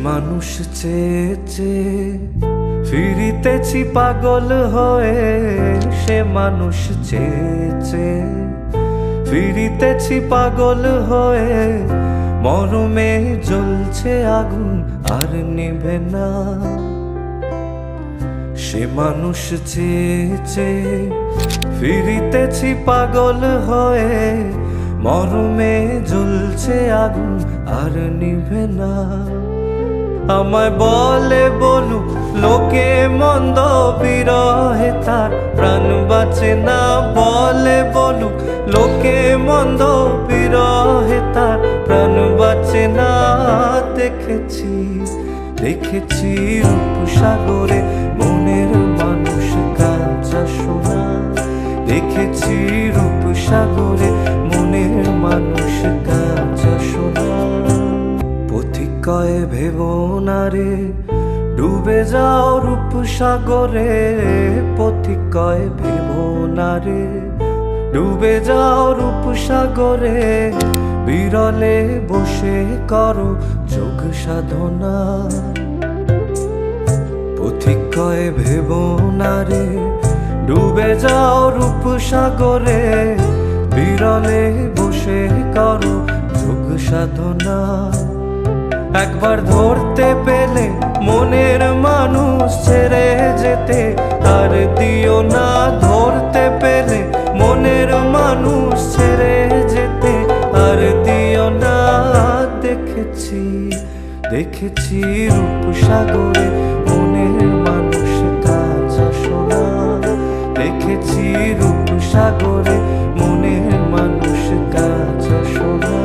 মানুষ চেয়ে চেয়ে ফিরিতেছি পাগল হয়ে, সে মানুষ চেয়ে চেয়ে ফিরিতেছি পাগল হয়ে। মরমে জ্বলছে আগুন আর নিভে না, সে মানুষ চেয়ে চেয়ে ফিরিতেছি পাগল হয়ে। মরমে জ্বলছে আগুন আর নিভে না। আমায় বলে বলুক লোকে মন্দ, বিরহে তার প্রাণ বাঁচে না। বলে বলুক লোকে মন্দ, বিরহে তার প্রাণ বাঁচে না। দেখেছি দেখেছি রূপসাগরে মনের মানুষ কাঁচা সোনা। দেখেছি রূপসাগরে মনের মানুষ কাঁচা সোনা। পথিকয়ে ভেবো না রে ডুবে যাও রূপসাগরে। পথিকয়ে ভেবো না রে ডুবে যাও রূপসাগরে। বিরলে বসে করো যোগ সাধনা। পথিকয়ে ভেবো না রে ডুবে যাও রূপসাগরে। বিরলে বসে করো যোগ সাধনা। একবার ধরতে পেলে মনের মানুষ ছেড়ে যেতে আর দিও না। ধরতে পেলে মনের মানুষ ছেড়ে যেতে আর দিও না। দেখেছি দেখেছি রূপসাগরে মনের মানুষ কাঁচা সোনা। দেখেছি রূপসাগরে মনের মানুষ কাঁচা সোনা।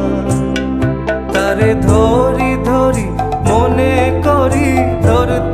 তারে ধরি ধরি মনে করি ধরতে